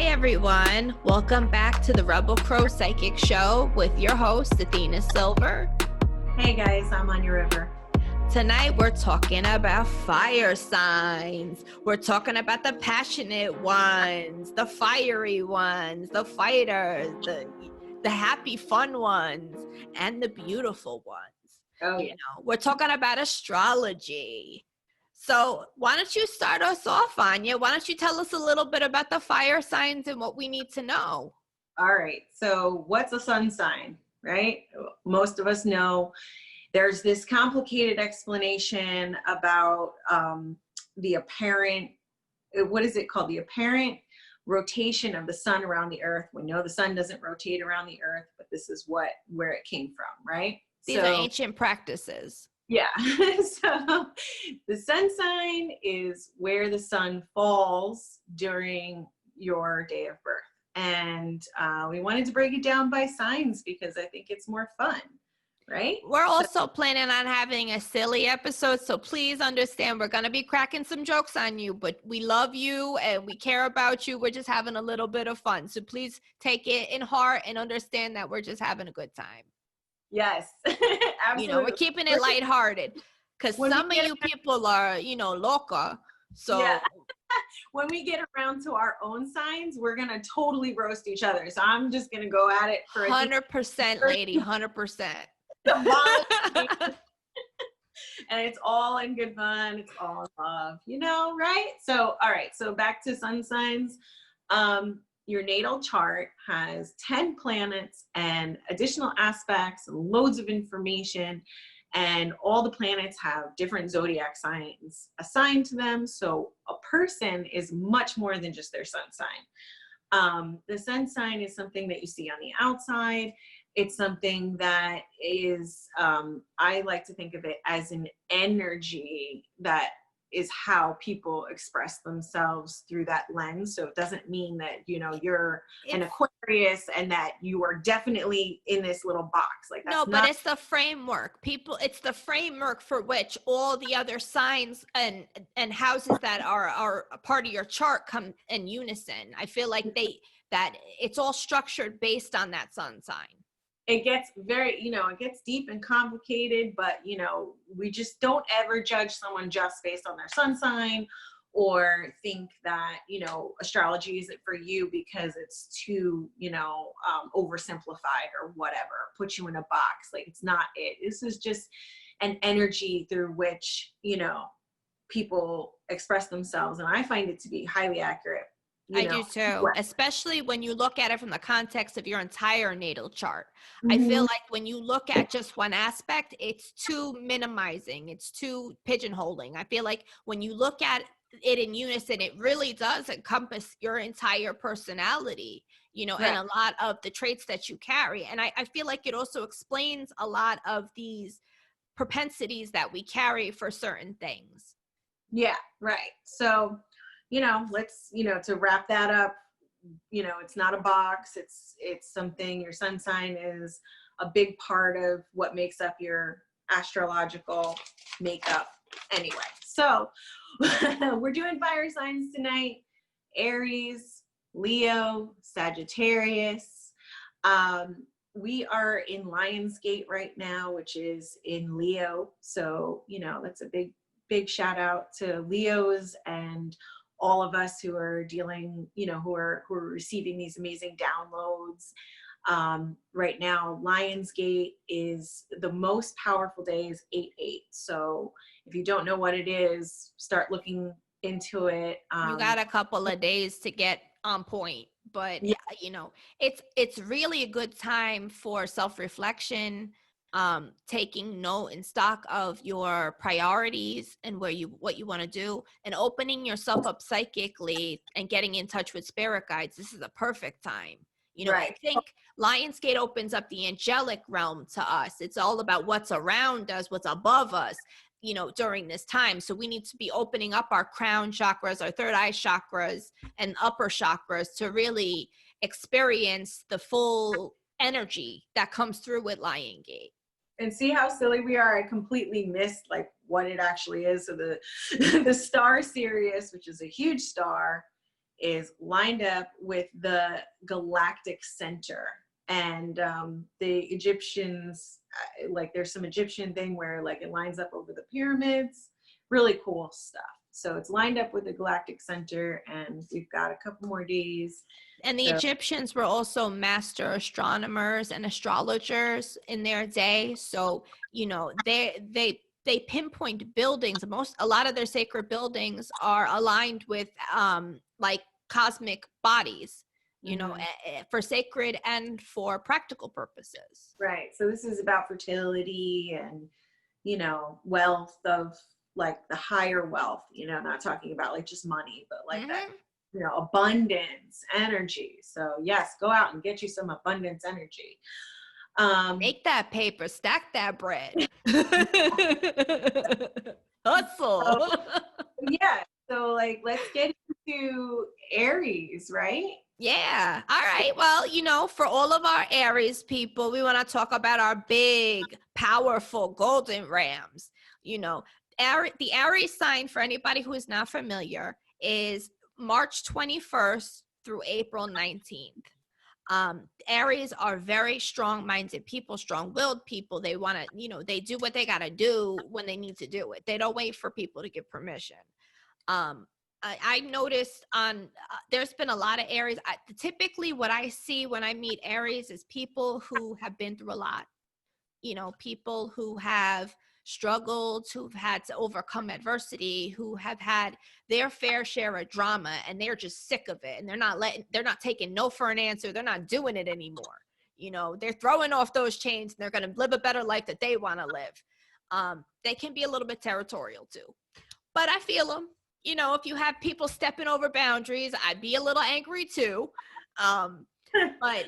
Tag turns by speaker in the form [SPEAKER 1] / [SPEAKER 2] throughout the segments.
[SPEAKER 1] everyone. Welcome back to the Rebel Crow Psychic Show with your host, Athena Silver.
[SPEAKER 2] Hey guys, I'm Anya River.
[SPEAKER 1] Tonight we're talking about fire signs. We're talking about the passionate ones, the fiery ones, the fighters, the happy, fun ones, and the beautiful ones.
[SPEAKER 2] Oh, yeah.
[SPEAKER 1] We're talking about astrology. So why don't you start us off, Anya? Why don't you tell us a little bit about the fire signs and what we need to know?
[SPEAKER 2] All right. So what's a sun sign, right? Most of us know there's this complicated explanation about the apparent, what is it called? The apparent rotation of the sun around the earth. We know the sun doesn't rotate around the earth, but this is where it came from, right?
[SPEAKER 1] These are ancient practices.
[SPEAKER 2] Yeah. So the sun sign is where the sun falls during your day of birth. And we wanted to break it down by signs because I think it's more fun, right?
[SPEAKER 1] We're also planning on having a silly episode. So please understand, we're going to be cracking some jokes on you, but we love you and we care about you. We're just having a little bit of fun. So please take it in heart and understand that we're just having a good time.
[SPEAKER 2] Yes, absolutely.
[SPEAKER 1] We're keeping it lighthearted because some of you people are, loca. So
[SPEAKER 2] yeah. When we get around to our own signs, we're going to totally roast each other. So I'm just going to go at it for
[SPEAKER 1] 100%, lady, 100%.
[SPEAKER 2] And it's all in good fun. It's all in love, right? So, all right. So back to sun signs. Your natal chart has 10 planets and additional aspects, loads of information, and all the planets have different zodiac signs assigned to them. So a person is much more than just their sun sign. The sun sign is something that you see on the outside. It's something that is, I like to think of it as an energy that is how people express themselves through that lens. So it doesn't mean that, you're an Aquarius and that you are definitely in this little box. Like, that's
[SPEAKER 1] but it's the framework. It's the framework for which all the other signs and houses that are a part of your chart come in unison. I feel like that it's all structured based on that sun sign.
[SPEAKER 2] It gets very, it gets deep and complicated, but, we just don't ever judge someone just based on their sun sign or think that, astrology isn't for you because it's too, oversimplified or whatever, put you in a box. Like, it's not it. This is just an energy through which, people express themselves. And I find it to be highly accurate.
[SPEAKER 1] I do too, especially when you look at it from the context of your entire natal chart.
[SPEAKER 2] Mm-hmm.
[SPEAKER 1] I feel like when you look at just one aspect, it's too minimizing, it's too pigeonholing. I feel like when you look at it in unison, it really does encompass your entire personality, and a lot of the traits that you carry. And I feel like it also explains a lot of these propensities that we carry for certain things.
[SPEAKER 2] Yeah, right. So let's, to wrap that up, it's not a box. It's something. Your sun sign is a big part of what makes up your astrological makeup anyway. So we're doing fire signs tonight: Aries, Leo, Sagittarius. We are in Lionsgate right now, which is in Leo. So, that's a big shout out to Leos and all of us who are dealing, who are receiving these amazing downloads. Right now, Lionsgate is the most powerful day is 8/8. So if you don't know what it is, start looking into it.
[SPEAKER 1] You got a couple of days to get on point, but it's really a good time for self-reflection, taking note and stock of your priorities and what you want to do, and opening yourself up psychically and getting in touch with spirit guides. This is a perfect time.
[SPEAKER 2] Right.
[SPEAKER 1] I think Lionsgate opens up the angelic realm to us. It's all about what's around us, what's above us, during this time. So we need to be opening up our crown chakras, our third eye chakras, and upper chakras to really experience the full energy that comes through with Lionsgate.
[SPEAKER 2] And see how silly we are. I completely missed what it actually is. So the star Sirius, which is a huge star, is lined up with the galactic center. And the Egyptians, like there's some Egyptian thing where like it lines up over the pyramids, really cool stuff. So it's lined up with the galactic center, and we've got a couple more days.
[SPEAKER 1] And the Egyptians were also master astronomers and astrologers in their day. So, you know, they pinpoint buildings. A lot of their sacred buildings are aligned with like cosmic bodies, you know, for sacred and for practical purposes.
[SPEAKER 2] Right. So this is about fertility and, you know, wealth of like the higher wealth, you know, not talking about like just money, but like that, you know, abundance, energy. So yes, go out and get you some abundance energy.
[SPEAKER 1] Make that paper, stack that bread. Hustle.
[SPEAKER 2] So, yeah. So like, let's get into Aries, right?
[SPEAKER 1] Yeah. All right. Well, you know, for all of our Aries people, we want to talk about our big, powerful golden rams. You know, the Aries sign, for anybody who is not familiar, is March 21st through April 19th. Aries are very strong-minded people, strong-willed people. They want to, you know, they do what they got to do when they need to do it. They don't wait for people to give permission. I noticed there's been a lot of Aries. Typically what I see when I meet Aries is people who have been through a lot, you know, people who have struggled, who've had to overcome adversity, who have had their fair share of drama, and they're just sick of it. And they're not taking no for an answer. They're not doing it anymore. You know, they're throwing off those chains and they're going to live a better life that they want to live. They can be a little bit territorial too, but I feel them. You know, if you have people stepping over boundaries, I'd be a little angry too. But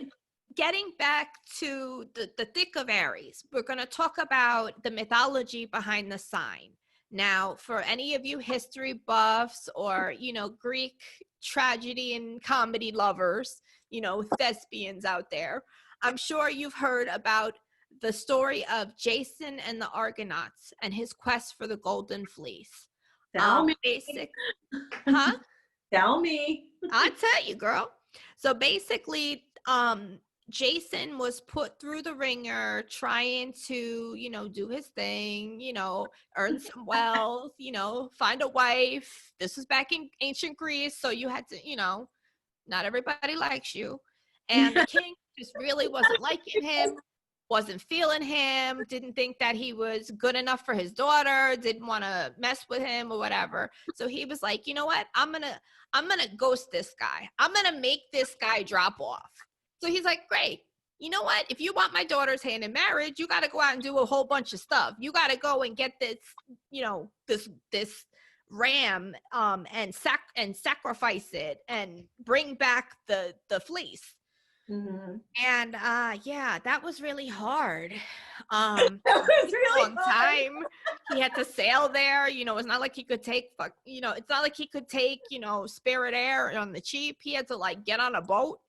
[SPEAKER 1] getting back to the thick of Aries, we're going to talk about the mythology behind the sign. Now, for any of you history buffs or, you know, Greek tragedy and comedy lovers, you know, thespians out there, I'm sure you've heard about the story of Jason and the Argonauts and his quest for the Golden Fleece.
[SPEAKER 2] Tell me.
[SPEAKER 1] Huh?
[SPEAKER 2] Tell me.
[SPEAKER 1] I'll tell you, girl. So basically, Jason was put through the ringer trying to, you know, do his thing, you know, earn some wealth, you know, find a wife. This was back in ancient Greece, so you had to, you know, not everybody likes you. And the king just really wasn't liking him, wasn't feeling him, didn't think that he was good enough for his daughter, didn't want to mess with him or whatever. So he was like, you know what? I'm going to ghost this guy. I'm going to make this guy drop off. So he's like, great. You know what? If you want my daughter's hand in marriage, you got to go out and do a whole bunch of stuff. You got to go and get this, you know, this ram and sacrifice it and bring back the fleece. And yeah, that was really hard.
[SPEAKER 2] That was really
[SPEAKER 1] long time. He had to sail there. You know, it's not like he could take you know, Spirit Air on the cheap. He had to like get on a boat.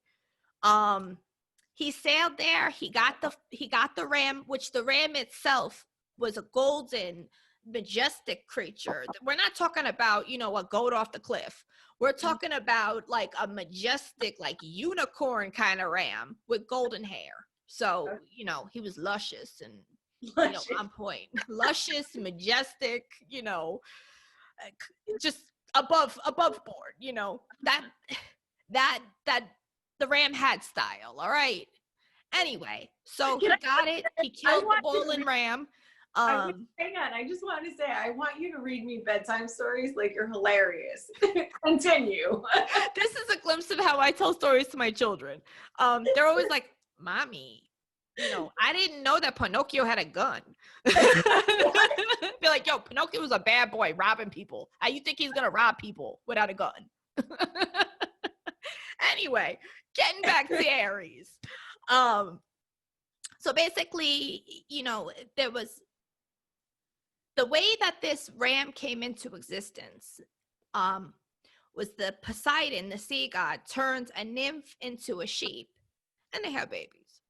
[SPEAKER 1] He sailed there. He got the ram, which the ram itself was a golden, majestic creature. We're not talking about, you know, a goat off the cliff. We're talking about like a majestic, like unicorn kind of ram with golden hair. So, you know, he was luscious and, you know, on point. Luscious, majestic, you know, just above board, you know, that the ram had style. All right. Anyway, so he got it. He killed the golden ram.
[SPEAKER 2] Hang on, I just wanted to say, I want you to read me bedtime stories like you're hilarious. Continue.
[SPEAKER 1] This is a glimpse of how I tell stories to my children. They're always like, Mommy, you know, I didn't know that Pinocchio had a gun. Be like, yo, Pinocchio was a bad boy robbing people. How you think he's going to rob people without a gun? Anyway, getting back to Aries. So basically, you know, there was the way that this ram came into existence was the Poseidon, the sea god, turns a nymph into a sheep, and they have babies.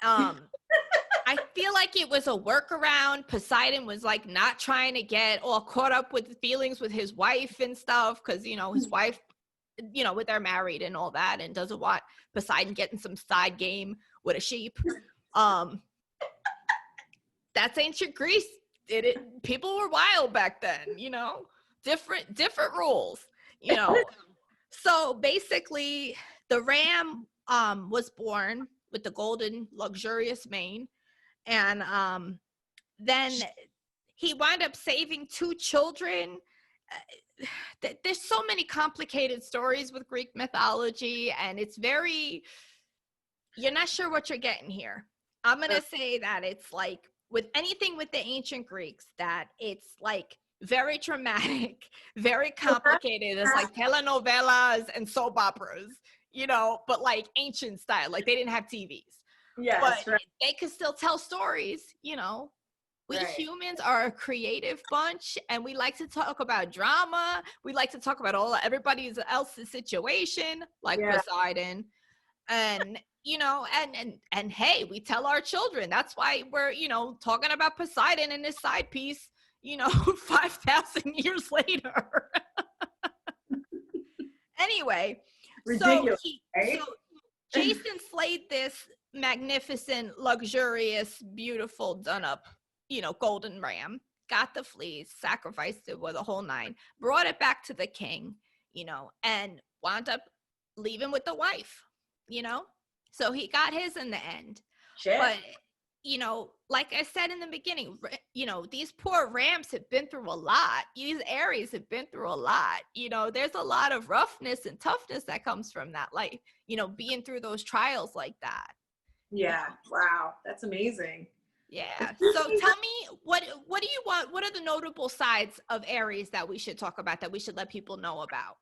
[SPEAKER 1] I feel like it was a workaround. Poseidon was like not trying to get all caught up with feelings with his wife and stuff, because, you know, his wife you know, with they're married and all that, and doesn't want Poseidon getting some side game with a sheep. That's ancient Greece. People were wild back then, you know, different rules, you know. So basically the ram was born with the golden luxurious mane, and then he wound up saving 2 children. There's so many complicated stories with Greek mythology, and it's very, you're not sure what you're getting here. I'm going to say that it's like with anything with the ancient Greeks, that it's like very dramatic, very complicated. It's like telenovelas and soap operas, you know, but like ancient style. Like they didn't have TVs.
[SPEAKER 2] Yes,
[SPEAKER 1] but they could still tell stories, you know. We humans are a creative bunch, and we like to talk about drama. We like to talk about everybody else's situation, like Poseidon. And, you know, and hey, we tell our children. That's why we're, you know, talking about Poseidon in this side piece, you know, 5,000 years later. Anyway,
[SPEAKER 2] ridiculous,
[SPEAKER 1] so Jason slayed this magnificent, luxurious, beautiful, done up, you know, golden ram, got the fleece, sacrificed it with a whole 9, brought it back to the king, you know, and wound up leaving with the wife, you know. So he got his in the end.
[SPEAKER 2] Shit.
[SPEAKER 1] But, you know, like I said in the beginning, you know, these poor rams have been through a lot. These Aries have been through a lot. You know, there's a lot of roughness and toughness that comes from that life, you know, being through those trials like that.
[SPEAKER 2] Yeah. Wow. That's amazing.
[SPEAKER 1] Yeah. So tell me, what do you want? What are the notable sides of Aries that we should talk about, that we should let people know about?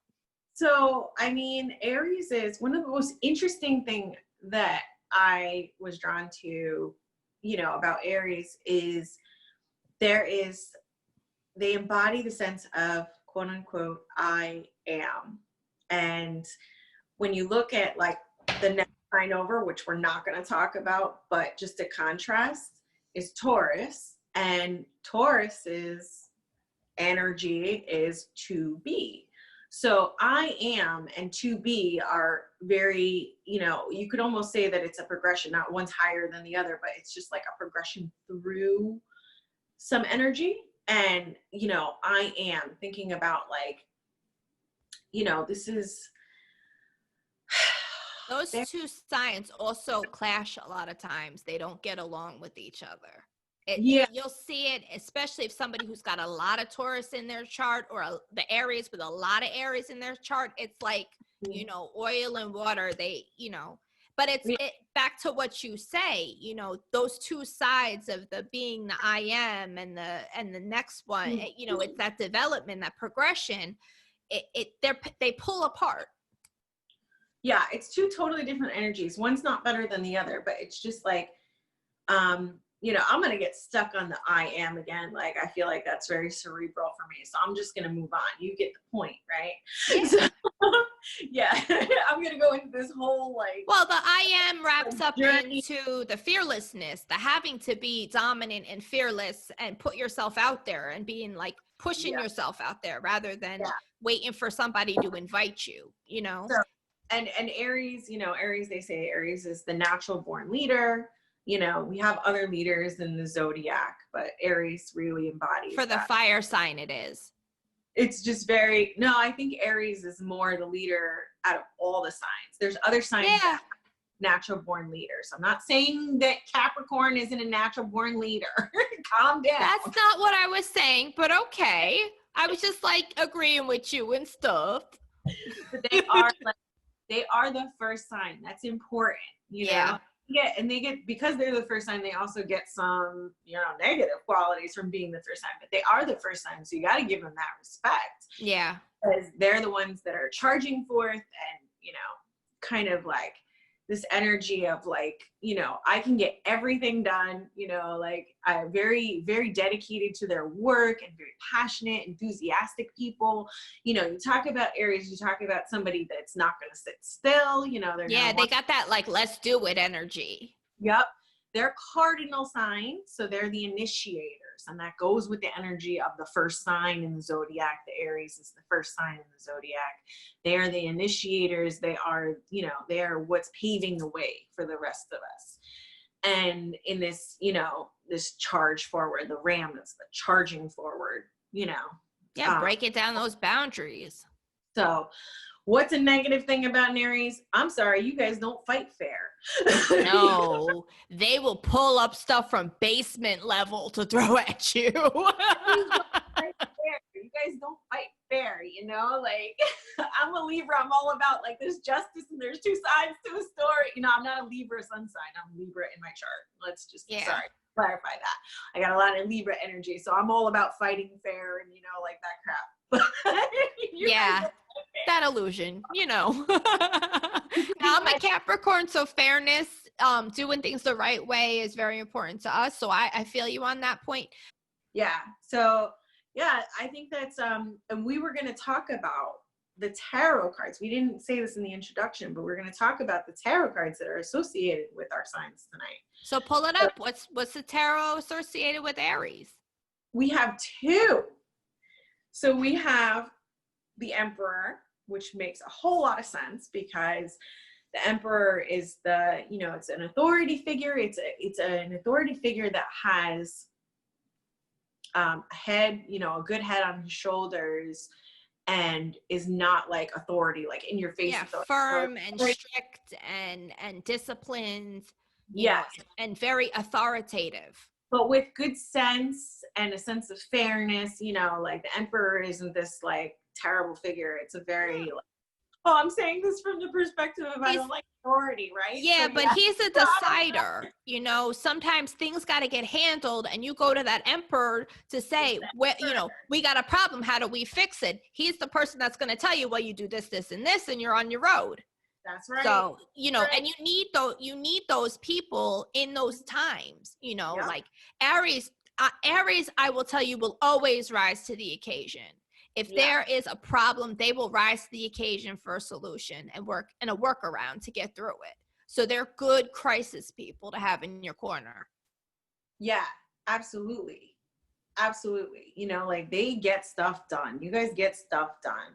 [SPEAKER 2] So, I mean, Aries is one of the most interesting thing that I was drawn to, you know, about Aries is they embody the sense of quote unquote, I am. And when you look at like the next sign over, which we're not going to talk about, but just a contrast, is Taurus. And Taurus's energy is to be. So I am and to be are very, you know, you could almost say that it's a progression, not one's higher than the other, but it's just like a progression through some energy. And, you know, I am thinking about like, you know, this is.
[SPEAKER 1] Those 2 signs also clash a lot of times. They don't get along with each other. You'll see it, especially if somebody who's got a lot of Taurus in their chart, or the Aries with a lot of Aries in their chart. It's like, you know, oil and water. They, you know, but it's back to what you say, you know, those 2 sides of the being the I am and the next one, you know, it's that development, that progression. They pull apart.
[SPEAKER 2] Yeah, it's 2 totally different energies. One's not better than the other, but it's just like, you know, I'm going to get stuck on the I am again. Like, I feel like that's very cerebral for me. So I'm just going to move on. You get the point, right?
[SPEAKER 1] Yeah.
[SPEAKER 2] So, yeah, I'm going to go into this whole like.
[SPEAKER 1] Well, the I am wraps up into the fearlessness, the having to be dominant and fearless and put yourself out there and being like pushing yourself out there rather than waiting for somebody to invite you, you know?
[SPEAKER 2] So, and Aries, you know, Aries, they say Aries is the natural born leader. You know, we have other leaders in the Zodiac, but Aries really embodies
[SPEAKER 1] for the
[SPEAKER 2] that.
[SPEAKER 1] Fire sign it is.
[SPEAKER 2] It's just very, no, I think Aries is more the leader out of all the signs. There's other signs that have natural born leaders. I'm not saying that Capricorn isn't a natural born leader. Calm down.
[SPEAKER 1] That's not what I was saying, but okay. I was just like agreeing with you and stuff.
[SPEAKER 2] But they are the first sign. That's important, you know? Yeah, and they get, because they're the first sign, they also get some, you know, negative qualities from being the first sign, but they are the first sign, so you got to give them that respect.
[SPEAKER 1] Yeah.
[SPEAKER 2] Because they're the ones that are charging forth and, you know, kind of like this energy of like, you know, I can get everything done, you know, like I'm very, very dedicated to their work and very passionate, enthusiastic people. You know, you talk about Aries, you talk about somebody that's not going to sit still, you know, they
[SPEAKER 1] got that like, let's do it energy.
[SPEAKER 2] Yep. they're cardinal signs, so they're the initiators, and that goes with the energy of the first sign in the zodiac. The Aries is the first sign in the zodiac. They are the initiators. They are, you know, they are what's paving the way for the rest of us. And in this, you know, this charge forward, the ram is the charging forward, you know.
[SPEAKER 1] Yeah, breaking down those boundaries.
[SPEAKER 2] So what's a negative thing about an Aries? I'm sorry, you guys don't fight fair.
[SPEAKER 1] No, they will pull up stuff from basement level to throw at you.
[SPEAKER 2] You guys don't fight fair, you know? Like, I'm a Libra. I'm all about, like, there's justice and there's two sides to a story. You know, I'm not a Libra sun sign. I'm Libra in my chart. Let's just, sorry, clarify that. I got a lot of Libra energy, so I'm all about fighting fair and, you know, like that crap.
[SPEAKER 1] Yeah, that illusion, you know. I'm a Capricorn, so fairness, doing things the right way is very important to us. So I feel you on that point.
[SPEAKER 2] Yeah. So yeah, I think that's and we were going to talk about the tarot cards. We didn't say this in the introduction, but we're going to talk about the tarot cards that are associated with our signs tonight.
[SPEAKER 1] So pull it up. What's the tarot associated with Aries?
[SPEAKER 2] We have two. So we have the Emperor, which makes a whole lot of sense because the Emperor is the, you know, it's an authority figure. It's an authority figure that has a head, you know, a good head on his shoulders, and is not like authority, like in your face.
[SPEAKER 1] Yeah, firm and strict and disciplined. Yes, and very authoritative.
[SPEAKER 2] But with good sense and a sense of fairness, you know, like the Emperor isn't this like terrible figure. It's a very, like, oh, I'm saying this from the perspective of I don't like authority, right?
[SPEAKER 1] Yeah,
[SPEAKER 2] so,
[SPEAKER 1] but he's a decider. You know, sometimes things got to get handled, and you go to that Emperor to say, well, you know, we got a problem. How do we fix it? He's the person that's going to tell you, well, you do this, this, and this, and you're on your road.
[SPEAKER 2] That's right.
[SPEAKER 1] So, you know, and you need those people in those times, you know, like Aries, I will tell you, will always rise to the occasion. If there is a problem, they will rise to the occasion for a solution and work in a workaround to get through it. So they're good crisis people to have in your corner.
[SPEAKER 2] Yeah, absolutely. Absolutely. You know, like they get stuff done. You guys get stuff done.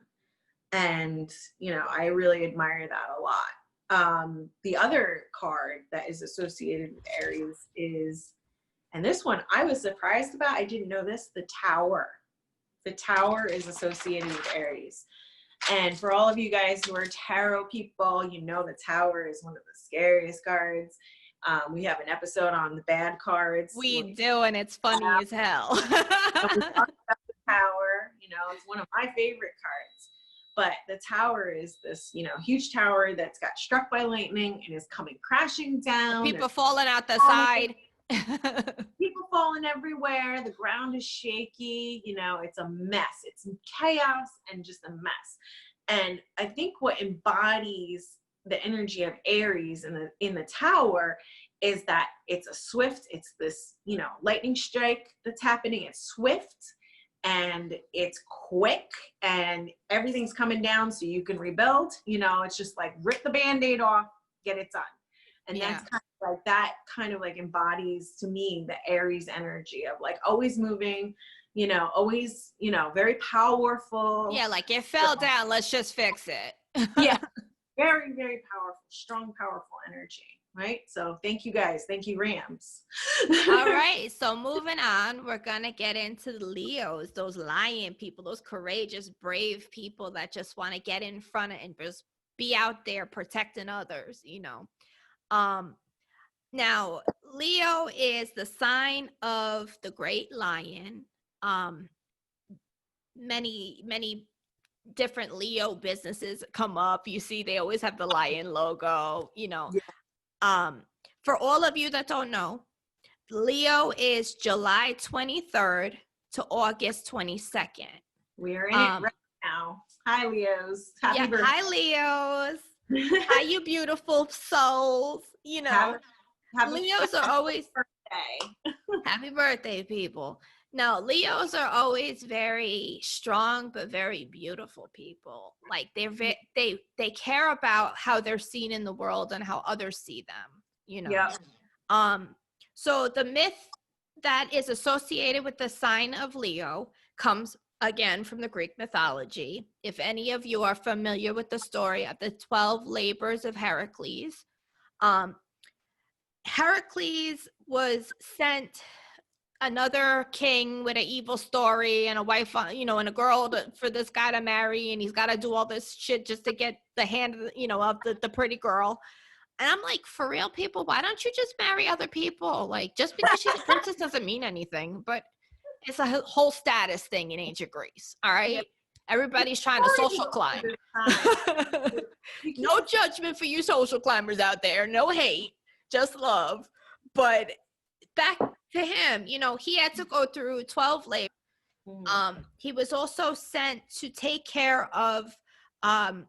[SPEAKER 2] And, you know, I really admire that a lot. The other card that is associated with Aries is, and this one I was surprised about. I didn't know this, the Tower. The Tower is associated with Aries. And for all of you guys who are tarot people, you know the Tower is one of the scariest cards. We have an episode on the bad cards.
[SPEAKER 1] We do, and it's funny as hell.
[SPEAKER 2] We talk about the Tower. You know, it's one of my favorite cards. But the Tower is this, you know, huge tower that's got struck by lightning and is coming crashing down.
[SPEAKER 1] People falling out the side.
[SPEAKER 2] People falling everywhere. The ground is shaky. You know, it's a mess. It's chaos and just a mess. And I think what embodies the energy of Aries in the Tower is that it's a swift, it's this, you know, lightning strike that's happening. It's swift. And it's quick and everything's coming down so you can rebuild. You know, it's just like rip the Band-Aid off, get it done. And that's kind of like, that kind of like embodies to me the Aries energy of like always moving, you know, always, you know, very powerful.
[SPEAKER 1] Yeah, like it fell down, let's just fix it.
[SPEAKER 2] Yeah, very, very powerful, strong, powerful energy. Right. So thank you guys. Thank you, Rams.
[SPEAKER 1] All right. So moving on, we're going to get into the Leos, those lion people, those courageous, brave people that just want to get in front of and just be out there protecting others, you know. Now, Leo is the sign of the great lion. Many different Leo businesses come up. You see, they always have the lion logo, you know. Yeah. For all of you that don't know, Leo is July 23rd to August 22nd.
[SPEAKER 2] We're in it right now. Hi, Leos. Happy birthday.
[SPEAKER 1] Hi, Leos. Hi, you beautiful souls. You know, Leos are always
[SPEAKER 2] birthday.
[SPEAKER 1] Happy birthday, people. No, Leos are always very strong, but very beautiful people. Like they care about how they're seen in the world and how others see them, you know. So the myth that is associated with the sign of Leo comes again from the Greek mythology. If any of you are familiar with the story of the 12 labors of Heracles, Heracles was sent another king with an evil story and a wife, and a girl for this guy to marry, and he's got to do all this shit just to get the hand of the pretty girl. And I'm like, for real, people, why don't you just marry other people? Like, just because she's a princess doesn't mean anything. But it's a whole status thing in ancient Greece. All right. Yeah. Everybody's trying to social climb. No judgment for you social climbers out there. No hate, just love. But back to him, he had to go through 12 labors. He was also sent to take care of the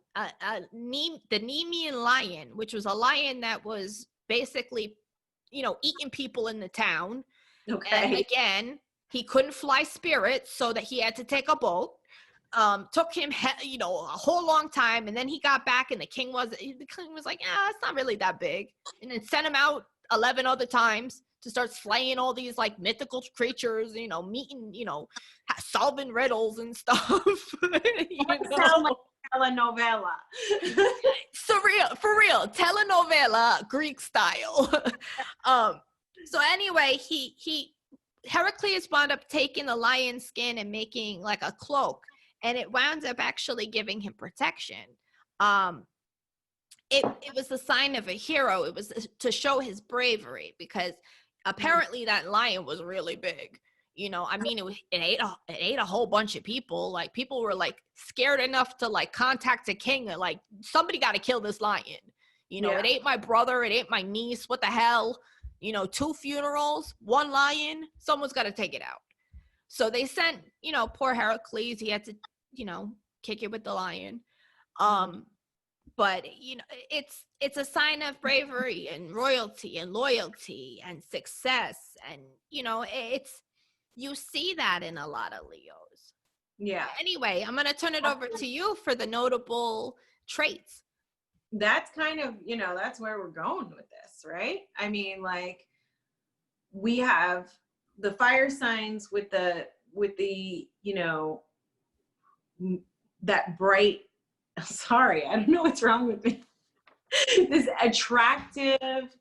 [SPEAKER 1] Nemean lion, which was a lion that was basically, eating people in the town. Okay. And again, he couldn't fly spirits, so that he had to take a boat. Took him, a whole long time, and then he got back, and the king was like, it's not really that big, and then sent him out 11 other times to start slaying all these like mythical creatures, meeting, solving riddles and stuff.
[SPEAKER 2] Sound like telenovela.
[SPEAKER 1] Surreal, for real, telenovela, Greek style. So anyway, Heracles wound up taking the lion skin and making like a cloak, and it wound up actually giving him protection. It was the sign of a hero. It was to show his bravery, because apparently that lion was really big. It ate a whole bunch of people. Like, people were like scared enough to like contact the king, like, somebody got to kill this lion. It ate my brother, it ate my niece. What the hell? 2 funerals, 1 lion, someone's got to take it out. So they sent, poor Heracles, he had to, kick it with the lion. But, it's a sign of bravery and royalty and loyalty and success. And, you see that in a lot of Leos.
[SPEAKER 2] Yeah.
[SPEAKER 1] Anyway, I'm going to turn it over to you for the notable traits.
[SPEAKER 2] That's kind of, that's where we're going with this, right? I mean, like, we have the fire signs with the that bright, sorry, I don't know what's wrong with me. This attractive,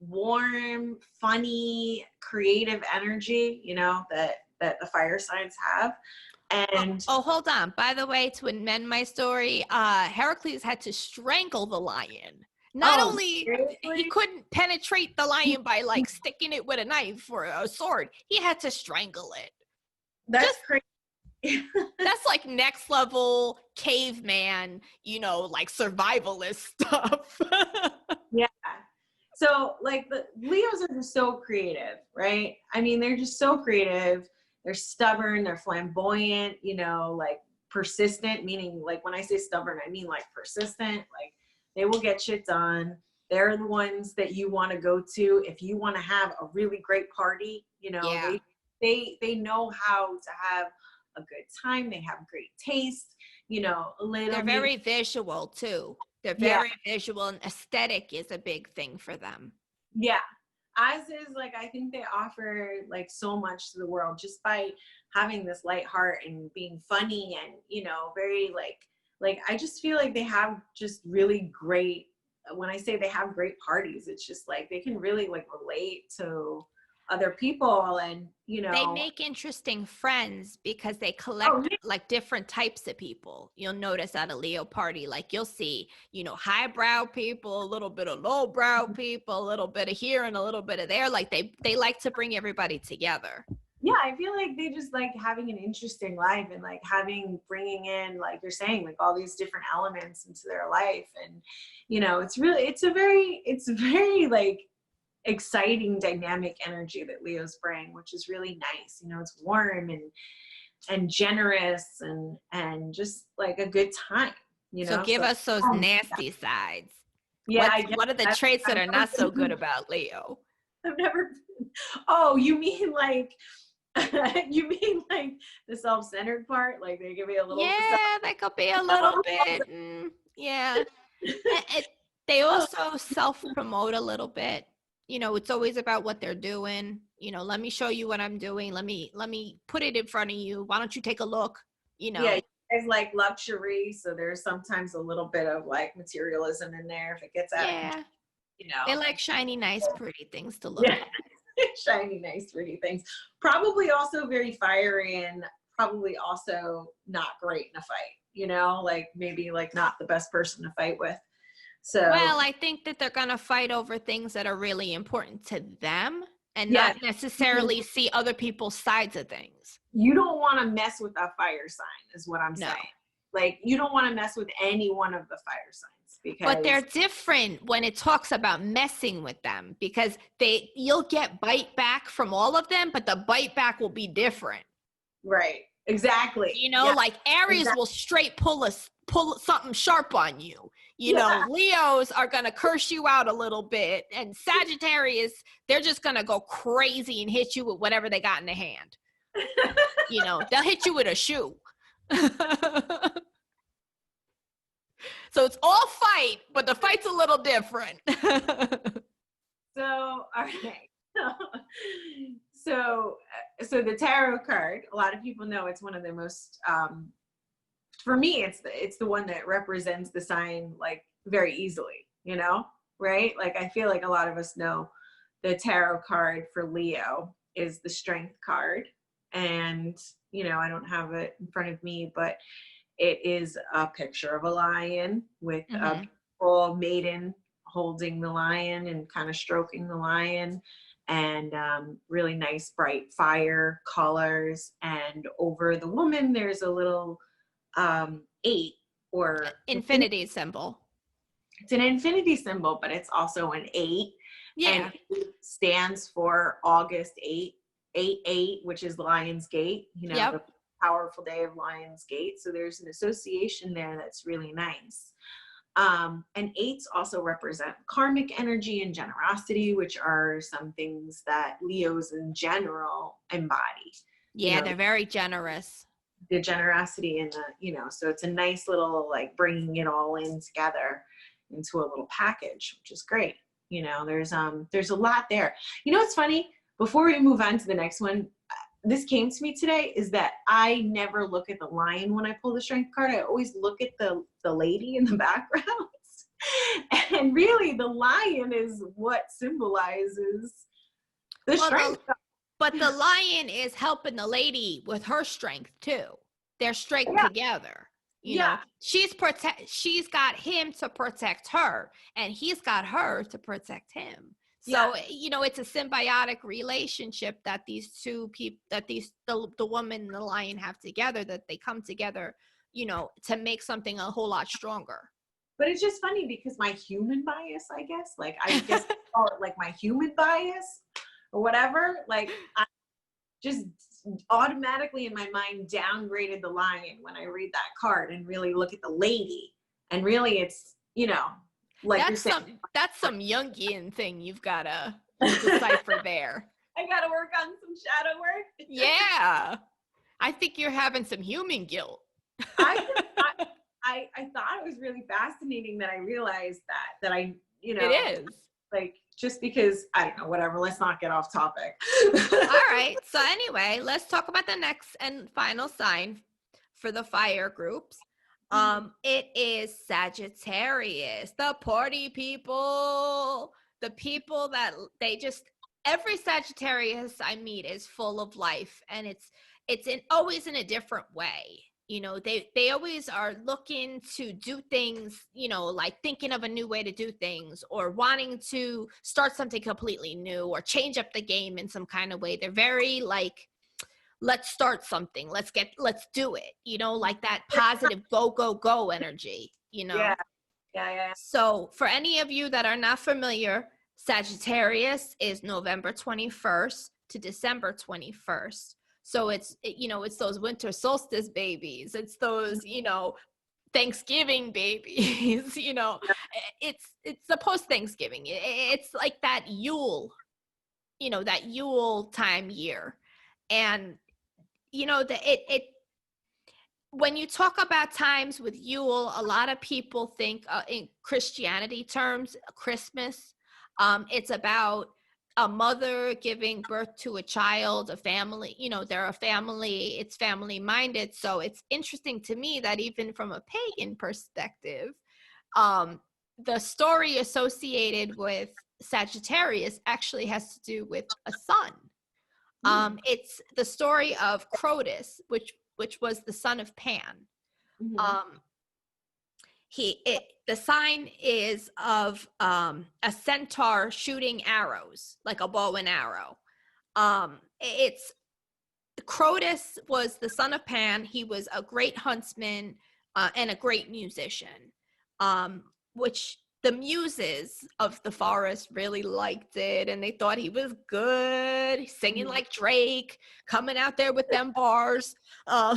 [SPEAKER 2] warm, funny, creative energy, that the fire signs have. And
[SPEAKER 1] hold on. By the way, to amend my story, Heracles had to strangle the lion. Not only seriously? He couldn't penetrate the lion by like sticking it with a knife or a sword, he had to strangle it.
[SPEAKER 2] That's crazy.
[SPEAKER 1] That's like next level caveman, like survivalist stuff.
[SPEAKER 2] Yeah. So like the Leos are just so creative, right? I mean, they're just so creative. They're stubborn, they're flamboyant, like persistent, meaning like when I say stubborn, I mean like persistent, like they will get shit done. They're the ones that you want to go to if you want to have a really great party,
[SPEAKER 1] Yeah.
[SPEAKER 2] They know how to have a good time. They have great taste,
[SPEAKER 1] They're very visual too. They're very visual, and aesthetic is a big thing for them.
[SPEAKER 2] Yeah. As is, like, I think they offer like so much to the world just by having this light heart and being funny and, very like, I just feel like they have just really great, when I say they have great parties, it's just like, they can really like relate to other people, and,
[SPEAKER 1] they make interesting friends because they collect like different types of people. You'll notice at a Leo party, like you'll see, highbrow people, a little bit of lowbrow people, a little bit of here and a little bit of there. Like they like to bring everybody together.
[SPEAKER 2] Yeah, I feel like they just like having an interesting life and like bringing in, like you're saying, like all these different elements into their life. And, it's a very like exciting, dynamic energy that Leos bring, which is really nice. It's warm and generous and just like a good time.
[SPEAKER 1] So give us those nasty sides.
[SPEAKER 2] Yeah.
[SPEAKER 1] What are the traits that are not so good about Leo?
[SPEAKER 2] I've never. Oh, you mean like the self-centered part? Like they could be a little.
[SPEAKER 1] Yeah, they could be a little bit. Yeah. They also self-promote a little bit. It's always about what they're doing. Let me show you what I'm doing. Let me put it in front of you. Why don't you take a look?
[SPEAKER 2] Yeah, you guys like luxury, so there's sometimes a little bit of like materialism in there if it gets out of
[SPEAKER 1] Yeah.
[SPEAKER 2] control,
[SPEAKER 1] They like shiny, nice, pretty things to look
[SPEAKER 2] Yeah.
[SPEAKER 1] at.
[SPEAKER 2] Shiny, nice, pretty things. Probably also very fiery and probably also not great in a fight, like maybe like not the best person to fight with. So
[SPEAKER 1] Well, I think that they're going to fight over things that are really important to them and
[SPEAKER 2] yeah,
[SPEAKER 1] not necessarily see other people's sides of things.
[SPEAKER 2] you don't want to mess with a fire sign is what I'm
[SPEAKER 1] No.
[SPEAKER 2] saying. Like you don't want to mess with any one of the fire signs because
[SPEAKER 1] But they're different when it talks about messing with them because you'll get bite back from all of them, but the bite back will be different.
[SPEAKER 2] right. Exactly.
[SPEAKER 1] Like Aries will straight pull something sharp on you. Leos are going to curse you out a little bit, and Sagittarius, they're just going to go crazy and hit you with whatever they got in their hand. They'll hit you with a shoe. So it's all fight, but the fight's a little different.
[SPEAKER 2] So, all right. So the tarot card, a lot of people know it's one of the most, for me, it's the one that represents the sign like very easily, right? Like I feel like a lot of us know the tarot card for Leo is the strength card. And, I don't have it in front of me, but it is a picture of a lion with a beautiful maiden holding the lion and kind of stroking the lion, and really nice bright fire colors. And over the woman, there's a little 8 or
[SPEAKER 1] infinity symbol.
[SPEAKER 2] It's an infinity symbol, but it's also an 8.
[SPEAKER 1] Yeah.
[SPEAKER 2] And it stands for August 8, which is Lion's Gate, the powerful day of Lion's Gate. So there's an association there that's really nice. And 8s also represent karmic energy and generosity, which are some things that Leos in general embody.
[SPEAKER 1] Yeah, they're very generous.
[SPEAKER 2] The generosity and so it's a nice little like bringing it all in together into a little package, which is great. There's a lot there. What's funny? Before we move on to the next one, this came to me today, is that I never look at the lion when I pull the strength card. I always look at the lady in the background. And really the lion is what symbolizes the strength.
[SPEAKER 1] But the lion is helping the lady with her strength too. They're strength together. She's got him to protect her, and he's got her to protect him. So, it's a symbiotic relationship that these two people, that the woman and the lion have together, that they come together, to make something a whole lot stronger.
[SPEAKER 2] But it's just funny because my human bias, I guess, like I guess call it like my human bias or whatever, like I just automatically in my mind downgraded the lion when I read that card and really look at the lady. And really it's, like
[SPEAKER 1] that's some Jungian thing you've got to decipher there.
[SPEAKER 2] I got to work on some shadow work.
[SPEAKER 1] Yeah. I think you're having some human guilt.
[SPEAKER 2] I thought it was really fascinating that I realized that I,
[SPEAKER 1] it is.
[SPEAKER 2] Like, just because, I don't know, whatever, let's not get off topic.
[SPEAKER 1] All right. So anyway, let's talk about the next and final sign for the fire groups. It is Sagittarius, the party people, the people that every Sagittarius I meet is full of life, and it's always in a different way. They always are looking to do things, like thinking of a new way to do things, or wanting to start something completely new or change up the game in some kind of way. They're very like, let's start something. Let's do it. Like that positive go, go, go energy,
[SPEAKER 2] Yeah.
[SPEAKER 1] So for any of you that are not familiar, Sagittarius is November 21st to December 21st. So it's those winter solstice babies. It's those, Thanksgiving babies, it's the post-Thanksgiving. It's like that Yule, that Yule time year. And, when you talk about times with Yule, a lot of people think in Christianity terms, Christmas. It's about a mother giving birth to a child, a family, they're a family, it's family minded. So it's interesting to me that even from a pagan perspective, the story associated with Sagittarius actually has to do with a sun. It's the story of Crotus, which was the son of Pan. Um, the sign is of a centaur shooting arrows, like a bow and arrow. It's Crotus was the son of Pan. He was a great huntsman and a great musician, which the muses of the forest really liked it, and they thought he was good, singing like Drake, coming out there with them bars. All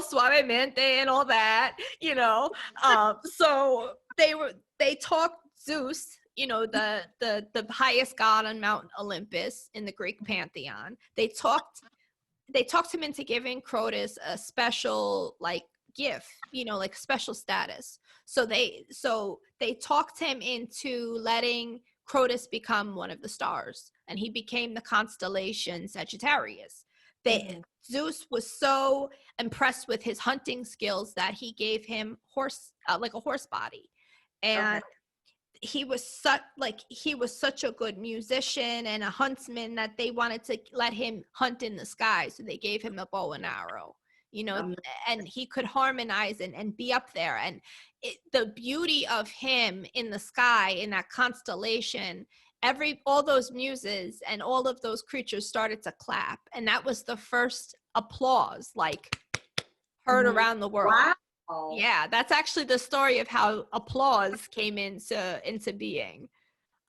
[SPEAKER 1] suavemente and all that, so they talked Zeus, the highest god on Mount Olympus in the Greek pantheon. They talked him into giving Crotus a special like gift, like special status. So they talked him into letting Crotus become one of the stars, and he became the constellation Sagittarius. Zeus was so impressed with his hunting skills that he gave him like a horse body, and he was such a good musician and a huntsman that they wanted to let him hunt in the sky. So they gave him a bow and arrow, and he could harmonize and be up there. And the beauty of him in the sky, in that constellation, all those muses and all of those creatures started to clap. And that was the first applause, like heard around the world. Wow. Yeah, that's actually the story of how applause came into being.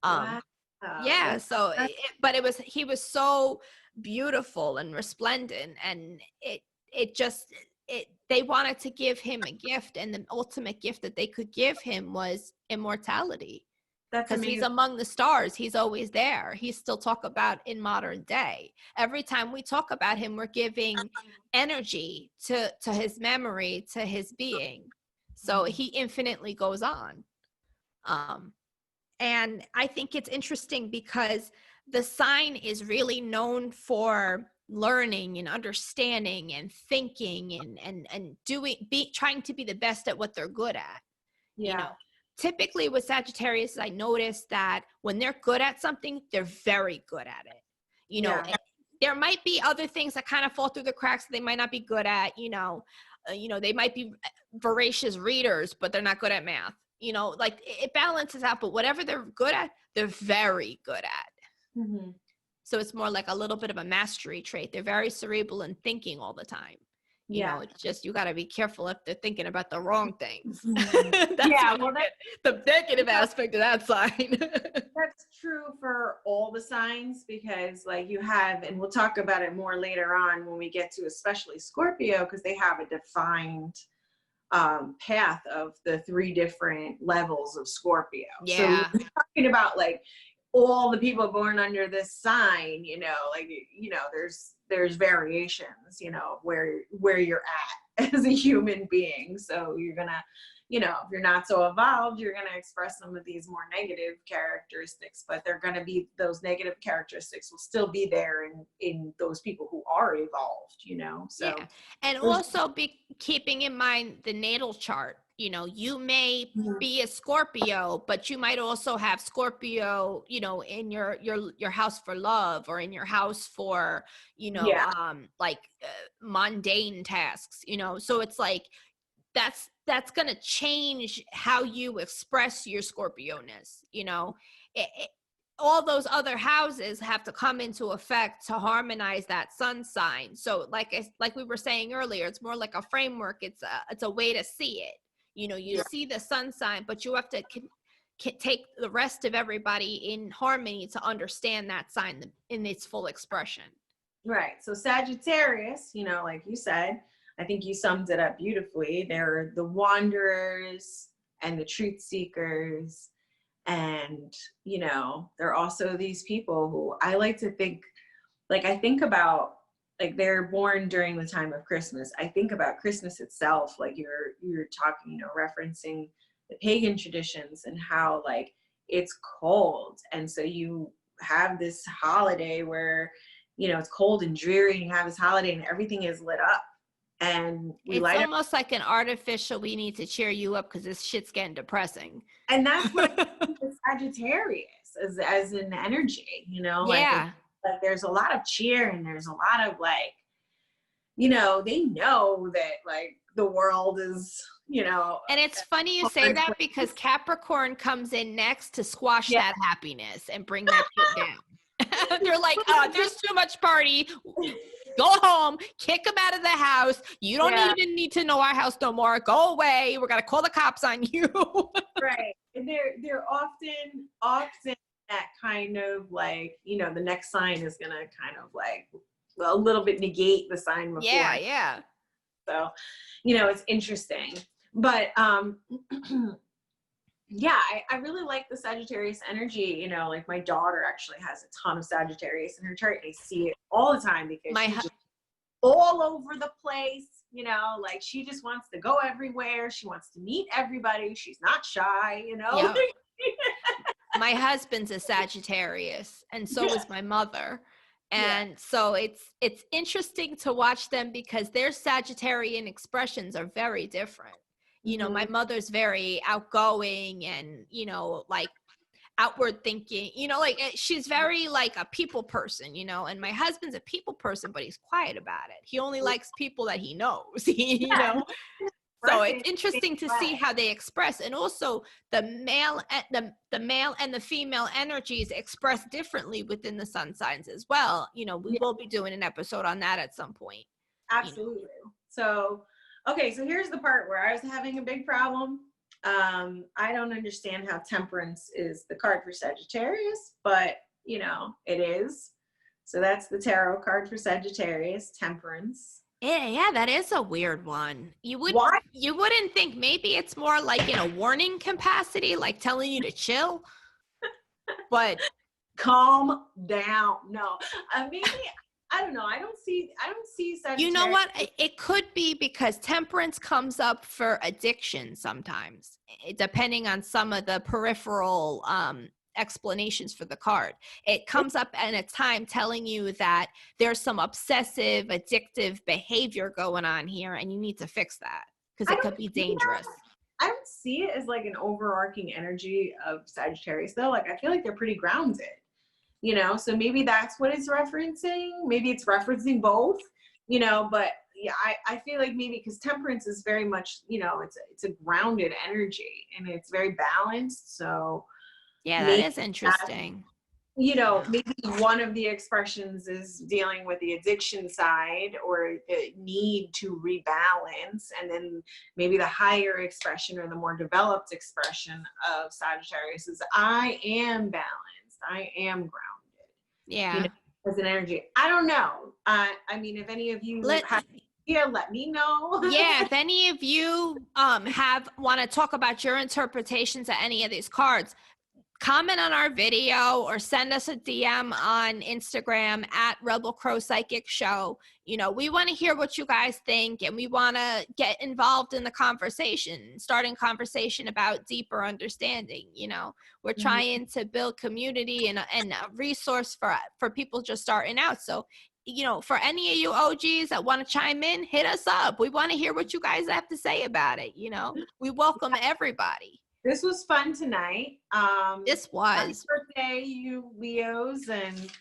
[SPEAKER 1] Wow. Yeah, so he was so beautiful and resplendent, and they wanted to give him a gift, and the ultimate gift that they could give him was immortality. Because he's among the stars. He's always there. He's still talked about in modern day. Every time we talk about him, we're giving energy to his memory, to his being. So he infinitely goes on. And I think it's interesting because the sign is really known for learning and understanding and thinking and trying to be the best at what they're good at. Yeah. Typically with Sagittarius, I noticed that when they're good at something, they're very good at it. There might be other things that kind of fall through the cracks that they might not be good at. They might be voracious readers, but they're not good at math. Like it balances out, but whatever they're good at, they're very good at. So it's more like a little bit of a mastery trait. They're very cerebral and thinking all the time. It's just, you got to be careful if they're thinking about the wrong things. That's the negative aspect of that sign.
[SPEAKER 2] That's true for all the signs, because like you have, and we'll talk about it more later on when we get to especially Scorpio, because they have a defined path of the 3 different levels of Scorpio. Yeah. So we're talking about like all the people born under this sign, there's variations, where you're at as a human being. So you're gonna, if you're not so evolved, you're gonna express some of these more negative characteristics, but they're gonna be, those negative characteristics will still be there in those people who are evolved, so.
[SPEAKER 1] Yeah. And also be keeping in mind the natal chart. You may be a Scorpio, but you might also have Scorpio, in your house for love, or in your house for, mundane tasks, so it's like, that's going to change how you express your Scorpio-ness. All those other houses have to come into effect to harmonize that sun sign. So like we were saying earlier, it's more like a framework. It's a way to see it. You see the sun sign, but you have to take the rest of everybody in harmony to understand that sign in its full expression.
[SPEAKER 2] Right. So Sagittarius, like you said, I think you summed it up beautifully. They're the wanderers and the truth seekers. And, they're also these people who I like to think, like, I think about, like, they're born during the time of Christmas. I think about Christmas itself, like you're talking, referencing the pagan traditions and how like it's cold. And so you have this holiday where, you know, it's cold and dreary, and you have this holiday and everything is lit up. And we
[SPEAKER 1] It's
[SPEAKER 2] light up.
[SPEAKER 1] almost like an artificial, we need to cheer you up because this shit's getting depressing.
[SPEAKER 2] And that's what I think with Sagittarius as an energy, you know,
[SPEAKER 1] Yeah.
[SPEAKER 2] like there's a lot of cheer and there's a lot of like, you know, they know that like the world is, you know.
[SPEAKER 1] And it's funny you say that because Capricorn comes in next to squash that happiness and bring that shit down. They're like, there's too much party. Go home, kick them out of the house. You don't even need to know our house no more. Go away. We're gonna call the cops on you.
[SPEAKER 2] Right. And they're often that kind of like, you know, the next sign is gonna kind of like a little bit negate the sign before.
[SPEAKER 1] Yeah.
[SPEAKER 2] So, you know, it's interesting. But yeah, I really like the Sagittarius energy. You know, like my daughter actually has a ton of Sagittarius in her chart, and I see it all the time because she's just all over the place. You know, like she just wants to go everywhere. She wants to meet everybody. She's not shy, you know.
[SPEAKER 1] Yep. My husband's a Sagittarius, and so is my mother. And so it's interesting to watch them because their Sagittarian expressions are very different. You know, my mother's very outgoing and, you know, like outward thinking, you know, like she's very like a people person, you know, and my husband's a people person, but he's quiet about it. He only likes people that he knows, you know. So it's interesting to see how they express, and also the male and the female energies express differently within the sun signs as well. You know, we will be doing an episode on that at some point.
[SPEAKER 2] Absolutely. You know. So, okay, so here's the part where I was having a big problem. I don't understand how Temperance is the card for Sagittarius, but you know, it is. So that's the tarot card for Sagittarius, Temperance.
[SPEAKER 1] Yeah, that is a weird one. You wouldn't think maybe it's more like in a warning capacity, like telling you to chill. But
[SPEAKER 2] calm down. No, maybe I don't know. I don't see Sagittarius.
[SPEAKER 1] You know what? It could be because Temperance comes up for addiction sometimes, depending on some of the peripheral explanations for the card. It comes up at a time telling you that there's some obsessive, addictive behavior going on here, and you need to fix that because it could be dangerous.
[SPEAKER 2] I don't see it as like an overarching energy of Sagittarius though. Like I feel like they're pretty grounded, you know, so maybe that's what it's referencing. Maybe it's referencing both, you know, but yeah, I feel like maybe because Temperance is very much, you know, it's a grounded energy and it's very balanced. So
[SPEAKER 1] yeah, that is interesting.
[SPEAKER 2] You know, maybe one of the expressions is dealing with the addiction side or the need to rebalance. And then maybe the higher expression or the more developed expression of Sagittarius is I am balanced. I am grounded.
[SPEAKER 1] Yeah.
[SPEAKER 2] You know, as an energy. I don't know. I mean, if any of you have here, let me know.
[SPEAKER 1] Yeah, if any of you want to talk about your interpretations of any of these cards, comment on our video or send us a DM on Instagram at Rebel Crow Psychic Show. You know, we want to hear what you guys think, and we want to get involved in the conversation, starting conversation about deeper understanding. You know, we're trying to build community and a resource for people just starting out. So, you know, for any of you OGs that want to chime in, hit us up. We want to hear what you guys have to say about it. You know, we welcome everybody.
[SPEAKER 2] This was fun tonight.
[SPEAKER 1] This was.
[SPEAKER 2] Happy birthday, you Leos, and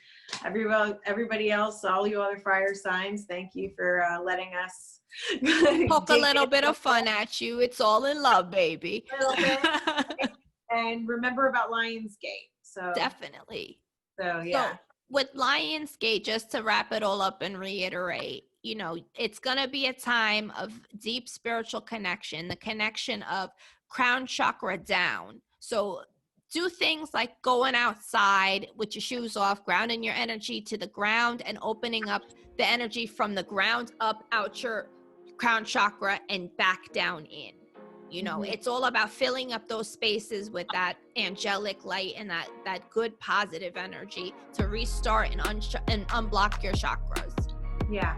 [SPEAKER 2] everybody else, all you other fire signs. Thank you for letting us
[SPEAKER 1] poke a little bit of fun at you. It's all in love, baby.
[SPEAKER 2] And remember about Lionsgate. So
[SPEAKER 1] definitely.
[SPEAKER 2] So yeah.
[SPEAKER 1] So, with Lionsgate, just to wrap it all up and reiterate, you know, it's going to be a time of deep spiritual connection, the connection of crown chakra down. So do things like going outside with your shoes off, grounding your energy to the ground and opening up the energy from the ground up out your crown chakra and back down in. You know, it's all about filling up those spaces with that angelic light and that good positive energy to restart and unblock your chakras.
[SPEAKER 2] Yeah.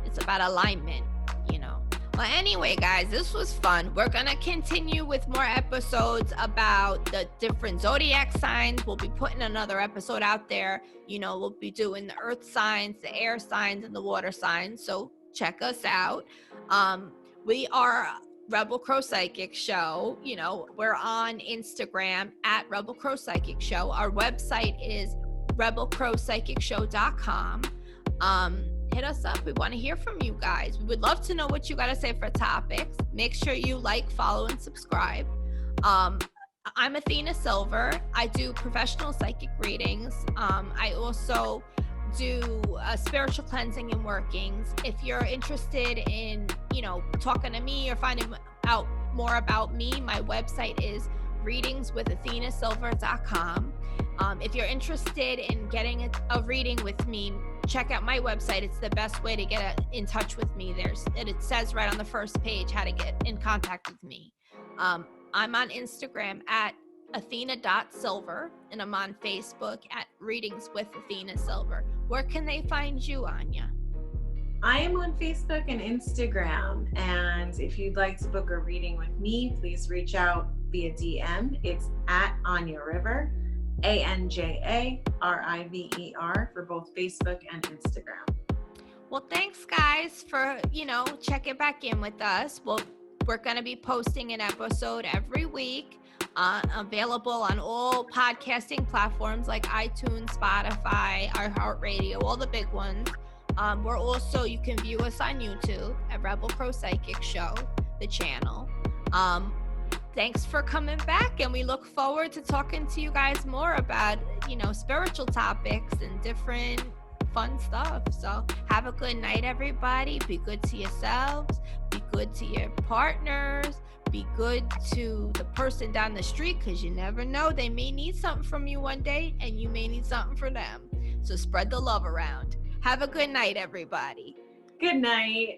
[SPEAKER 1] It's about alignment, you know. Well, anyway, guys, this was fun. We're going to continue with more episodes about the different zodiac signs. We'll be putting another episode out there. You know, we'll be doing the earth signs, the air signs, and the water signs. So check us out. We are Rebel Crow Psychic Show. You know, we're on Instagram at Rebel Crow Psychic Show. Our website is rebelcrowpsychicshow.com. Hit us up. We want to hear from you guys. We would love to know what you got to say for topics. Make sure you like, follow, and subscribe. I'm Athena Silver. I do professional psychic readings. I also do spiritual cleansing and workings. If you're interested in, you know, talking to me or finding out more about me, my website is readingswithathenasilver.com. If you're interested in getting a reading with me, check out my website. It's the best way to get in touch with me. It says right on the first page how to get in contact with me. I'm on Instagram at athena.silver, and I'm on Facebook at Readings with Athena Silver. Where can they find you, Anya?
[SPEAKER 2] I am on Facebook and Instagram, and if you'd like to book a reading with me, please reach out via DM. It's at Anya River, ANJARIVER, for both Facebook and Instagram.
[SPEAKER 1] Well, thanks, guys, for, checking back in with us. We're going to be posting an episode every week, available on all podcasting platforms like iTunes, Spotify, iHeartRadio, all the big ones. You can view us on YouTube at Rebel Crow Psychic Show, the channel. Thanks for coming back, and we look forward to talking to you guys more about, spiritual topics and different fun stuff. So have a good night, everybody. Be good to yourselves. Be good to your partners. Be good to the person down the street, because you never know. They may need something from you one day, and you may need something from them. So spread the love around. Have a good night, everybody.
[SPEAKER 2] Good night.